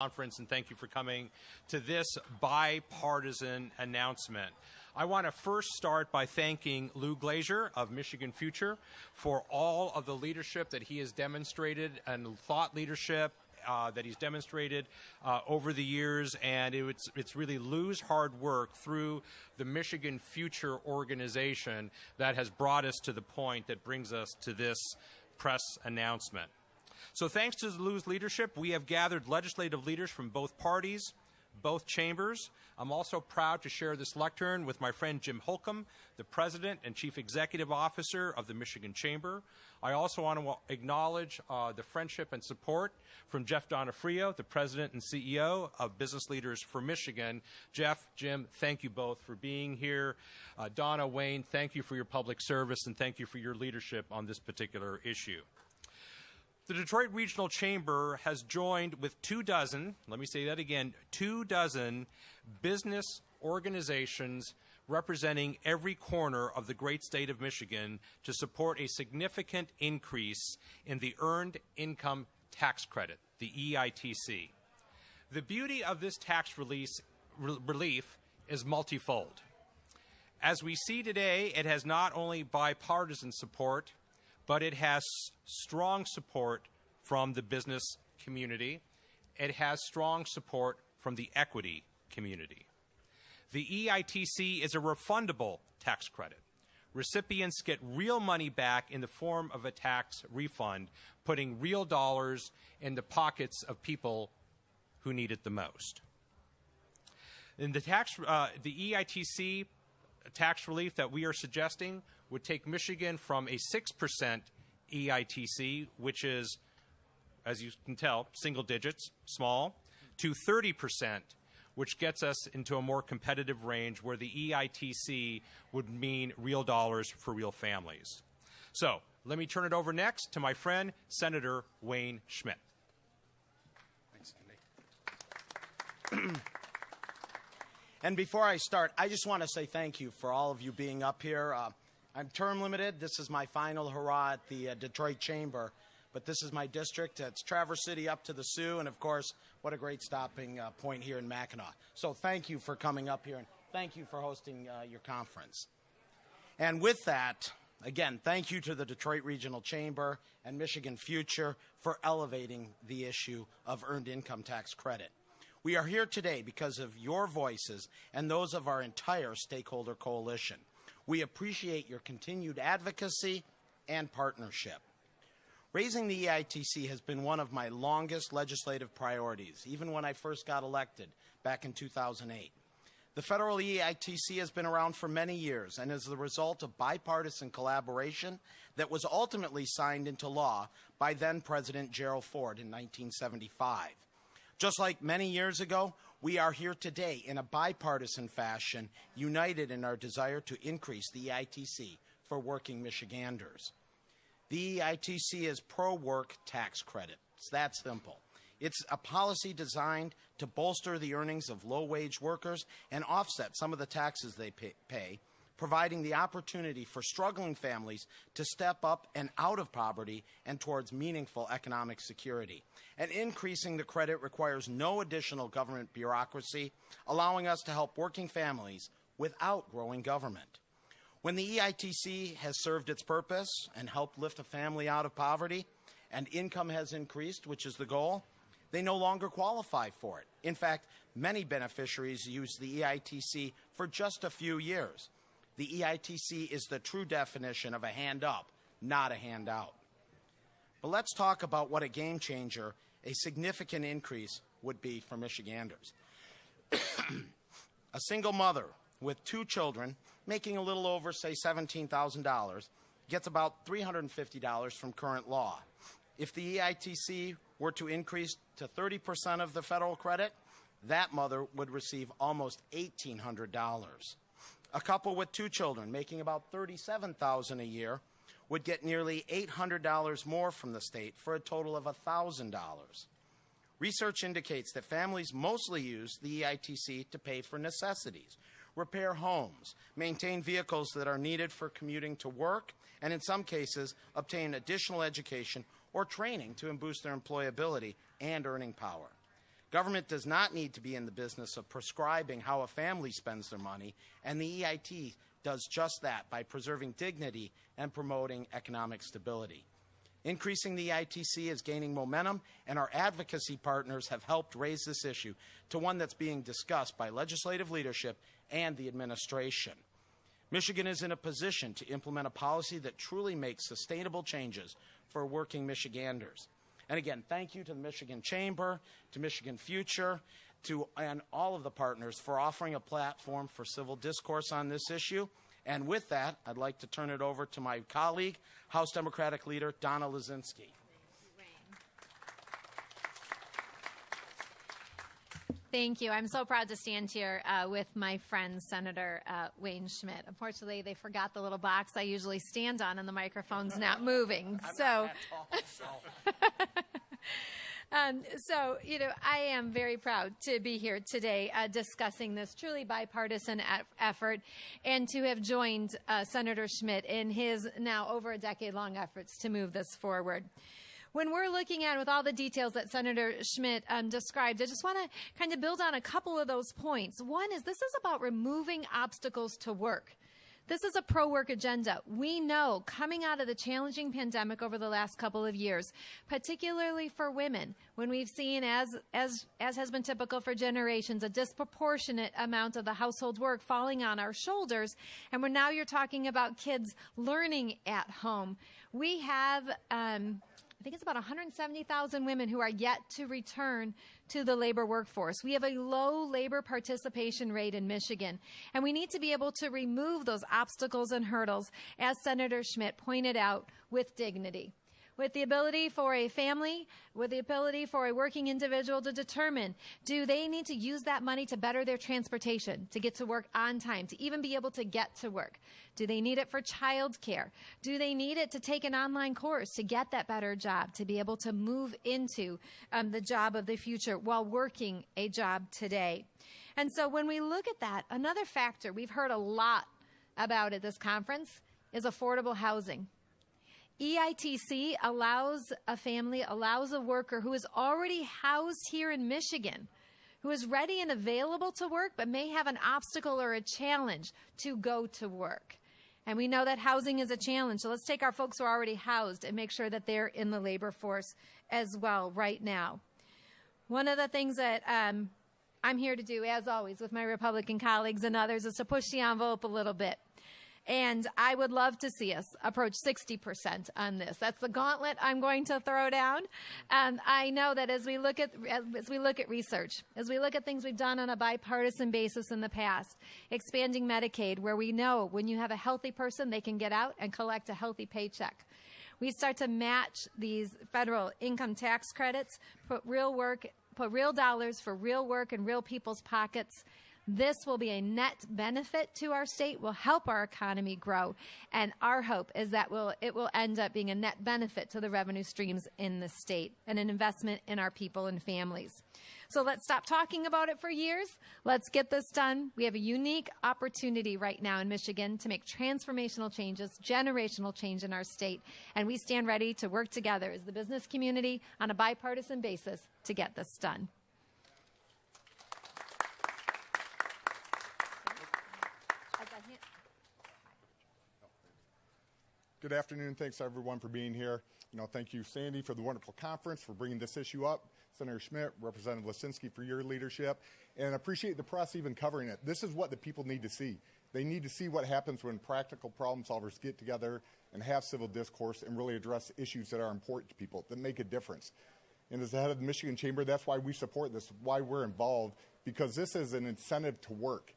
Conference, and thank you for coming to this bipartisan announcement. I want to first start by thanking Lou Glazier of Michigan Future for all of the leadership that he has demonstrated and thought leadership that he's demonstrated over the years, and it's really Lou's hard work through the Michigan Future organization that has brought us to the point that brings us to this press announcement. So thanks to Lou's leadership, we have gathered legislative leaders from both parties, both chambers. I'm also proud to share this lectern with my friend Jim Holcomb, the President and Chief Executive Officer of the Michigan Chamber. I also want to acknowledge the friendship and support from Jeff Donofrio, the President and CEO of Business Leaders for Michigan. Jeff, Jim, thank you both for being here. Donna, Wayne, thank you for your public service, and thank you for your leadership on this particular issue. The Detroit Regional Chamber has joined with 24, let me say that again, 24 business organizations representing every corner of the great state of Michigan to support a significant increase in the Earned Income Tax Credit, the EITC. The beauty of this tax relief is multifold. As we see today, it has not only bipartisan support, but it has strong support from the business community. It has strong support from the equity community. The EITC is a refundable tax credit. Recipients get real money back in the form of a tax refund, putting real dollars in the pockets of people who need it the most. In the EITC tax relief that we are suggesting would take Michigan from a 6% EITC, which is, as you can tell, single digits, small, to 30%, which gets us into a more competitive range where the EITC would mean real dollars for real families. So let me turn it over next to my friend, Senator Wayne Schmidt. Thanks, Andy. And before I start, I just want to say thank you for all of you being up here. I'm term limited. This is my final hurrah at the Detroit Chamber, but this is my district. It's Traverse City up to the Sioux, and of course, what a great stopping point here in Mackinac. So thank you for coming up here, and thank you for hosting your conference. And with that, again, thank you to the Detroit Regional Chamber and Michigan Future for elevating the issue of Earned Income Tax Credit. We are here today because of your voices and those of our entire stakeholder coalition. We appreciate your continued advocacy and partnership. Raising the EITC has been one of my longest legislative priorities, even when I first got elected back in 2008. The federal EITC has been around for many years and is the result of bipartisan collaboration that was ultimately signed into law by then-President Gerald Ford in 1975. Just like many years ago, we are here today in a bipartisan fashion, united in our desire to increase the EITC for working Michiganders. The EITC is pro-work tax credit. It's that simple. It's a policy designed to bolster the earnings of low-wage workers and offset some of the taxes they pay, providing the opportunity for struggling families to step up and out of poverty and towards meaningful economic security. And increasing the credit requires no additional government bureaucracy, allowing us to help working families without growing government. When the EITC has served its purpose and helped lift a family out of poverty, and income has increased, which is the goal, they no longer qualify for it. In fact, many beneficiaries use the EITC for just a few years. The EITC is the true definition of a hand up, not a handout. But let's talk about what a game changer, a significant increase would be for Michiganders. A single mother with 2 children making a little over, say, $17,000 gets about $350 from current law. If the EITC were to increase to 30% of the federal credit, that mother would receive almost $1,800. A couple with 2 children making about $37,000 a year would get nearly $800 more from the state for a total of $1,000. Research indicates that families mostly use the EITC to pay for necessities, repair homes, maintain vehicles that are needed for commuting to work, and in some cases, obtain additional education or training to boost their employability and earning power. Government does not need to be in the business of prescribing how a family spends their money, and the EIT does just that by preserving dignity and promoting economic stability. Increasing the EITC is gaining momentum, and our advocacy partners have helped raise this issue to one that's being discussed by legislative leadership and the administration. Michigan is in a position to implement a policy that truly makes sustainable changes for working Michiganders. And again, thank you to the Michigan Chamber, to Michigan Future, and all of the partners for offering a platform for civil discourse on this issue. And with that, I'd like to turn it over to my colleague, House Democratic Leader Donna Lasinski. Thank you. I'm so proud to stand here with my friend, Senator Wayne Schmidt. Unfortunately, they forgot the little box I usually stand on, and the microphone's not moving. So, I am very proud to be here today discussing this truly bipartisan effort and to have joined Senator Schmidt in his now over a decade-long efforts to move this forward. When we're looking at, with all the details that Senator Schmidt described, I just want to kind of build on a couple of those points. One is this is about removing obstacles to work. This is a pro-work agenda. We know coming out of the challenging pandemic over the last couple of years, particularly for women, when we've seen, as has been typical for generations, a disproportionate amount of the household work falling on our shoulders, and now you're talking about kids learning at home. We have I think it's about 170,000 women who are yet to return to the labor workforce. We have a low labor participation rate in Michigan, and we need to be able to remove those obstacles and hurdles, as Senator Schmidt pointed out, with dignity. With the ability for a family, with the ability for a working individual to determine, do they need to use that money to better their transportation, to get to work on time, to even be able to get to work? Do they need it for child care? Do they need it to take an online course to get that better job, to be able to move into the job of the future while working a job today? And so when we look at that, another factor we've heard a lot about at this conference is affordable housing. EITC allows a worker who is already housed here in Michigan, who is ready and available to work, but may have an obstacle or a challenge to go to work. And we know that housing is a challenge. So let's take our folks who are already housed and make sure that they're in the labor force as well right now. One of the things that I'm here to do, as always, with my Republican colleagues and others, is to push the envelope a little bit. And I would love to see us approach 60% on this. That's the gauntlet I'm going to throw down. I know that as we look at research, as we look at things we've done on a bipartisan basis in the past, expanding Medicaid, where we know when you have a healthy person, they can get out and collect a healthy paycheck. We start to match these federal income tax credits, put real dollars for real work in real people's pockets. This will be a net benefit to our state, will help our economy grow, and our hope is that it will end up being a net benefit to the revenue streams in the state and an investment in our people and families. So let's stop talking about it for years. Let's get this done. We have a unique opportunity right now in Michigan to make transformational changes, generational change in our state, and we stand ready to work together as the business community on a bipartisan basis to get this done. Good afternoon. Thanks, everyone, for being here. Thank you, Sandy, for the wonderful conference, for bringing this issue up. Senator Schmidt, Representative Lasinski, for your leadership. And appreciate the press even covering it. This is what the people need to see. They need to see what happens when practical problem solvers get together and have civil discourse and really address issues that are important to people, that make a difference. And as the head of the Michigan Chamber, that's why we support this, why we're involved, because this is an incentive to work.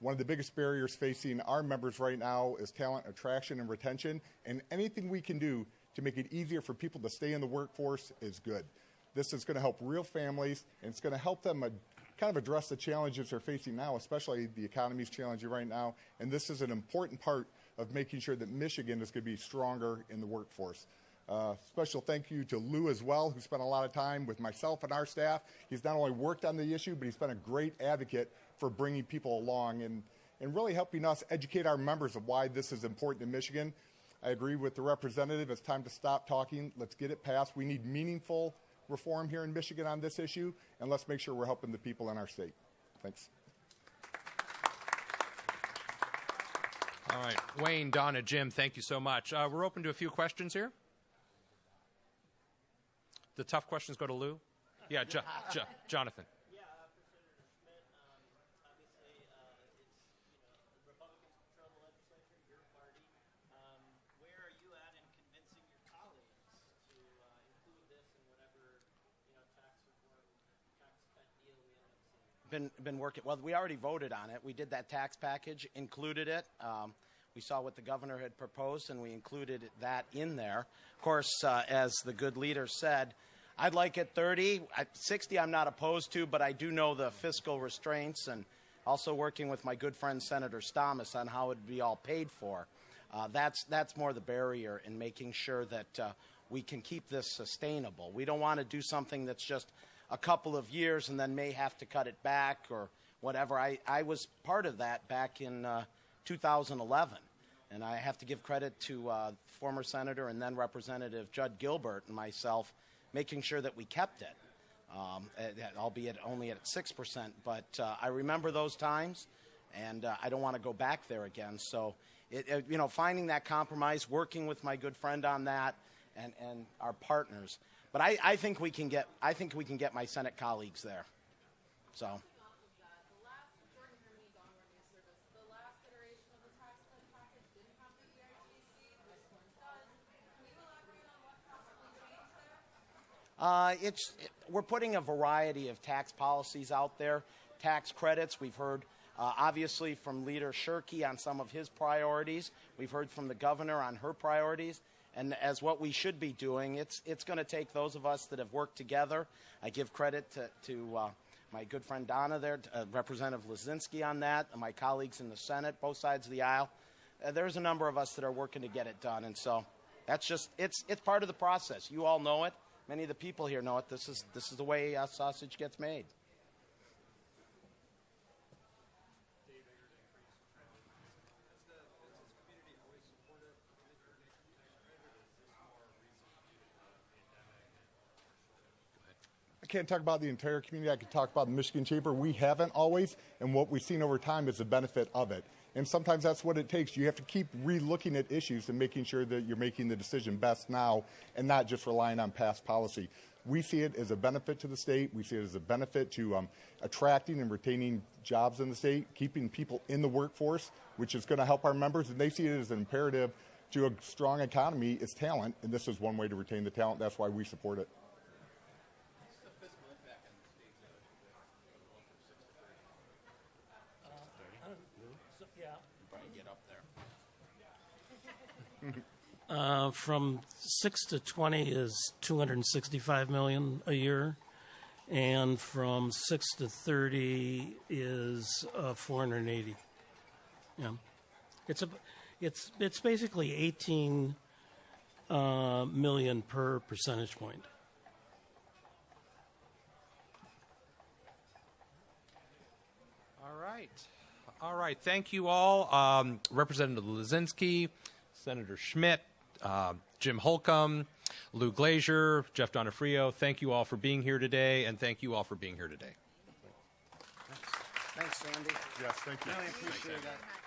One of the biggest barriers facing our members right now is talent attraction and retention, and anything we can do to make it easier for people to stay in the workforce is good. This is going to help real families, and it's going to help them kind of address the challenges they're facing now, especially the economy's challenging right now, and this is an important part of making sure that Michigan is going to be stronger in the workforce. Special thank you to Lou as well, who spent a lot of time with myself and our staff. He's not only worked on the issue, but he's been a great advocate for bringing people along and really helping us educate our members of why this is important in Michigan. I agree with the representative. It's time to stop talking. Let's get it passed. We need meaningful reform here in Michigan on this issue, and let's make sure we're helping the people in our state. Thanks. All right. Wayne, Donna, Jim, thank you so much. We're open to a few questions here. The tough questions go to Lou. Yeah, Jonathan. Yeah, for Senator Schmidt, obviously, the Republicans control the legislature, your party. Where are you at in convincing your colleagues to include this in whatever tax reform, tax cut deal we end up seeing? Been working. Well, we already voted on it. We did that tax package, included it. We saw what the governor had proposed, and we included that in there. Of course, as the good leader said, I'd like it 30. 60 I'm not opposed to, but I do know the fiscal restraints, and also working with my good friend Senator Stamas on how it would be all paid for. That's more the barrier in making sure that we can keep this sustainable. We don't want to do something that's just a couple of years and then may have to cut it back or whatever. I was part of that back in 2011, and I have to give credit to former Senator and then Representative Judd Gilbert and myself making sure that we kept it, albeit only at 6%. But I remember those times, and I don't want to go back there again. So, finding that compromise, working with my good friend on that, and our partners. But I think we can get my Senate colleagues there. So. We're putting a variety of tax policies out there, tax credits. We've heard, obviously, from Leader Shirkey on some of his priorities. We've heard from the governor on her priorities. And as what we should be doing, it's going to take those of us that have worked together. I give credit to my good friend Donna there, Representative Lasinski on that, and my colleagues in the Senate, both sides of the aisle. There's a number of us that are working to get it done. And so that's just, it's part of the process. You all know it. Many of the people here know it. This is the way sausage gets made. I can't talk about the entire community. I can talk about the Michigan Chamber. We haven't always, and what we've seen over time is the benefit of it. And sometimes that's what it takes. You have to keep re-looking at issues and making sure that you're making the decision best now and not just relying on past policy. We see it as a benefit to the state. We see it as a benefit to attracting and retaining jobs in the state, keeping people in the workforce, which is going to help our members. And they see it as an imperative to a strong economy is talent, and this is one way to retain the talent. That's why we support it. From 6 to 20 is $265 million a year, and from 6 to 30 is $480. Yeah, it's basically 18 million per percentage point. All right. Thank you all, Representative Lasinski, Senator Schmidt, Jim Holcomb, Lou Glazier, Jeff Donofrio. Thank you all for being here today, and thank you all for being here today. Thanks, Sandy. Yes, thank you. Really appreciate that.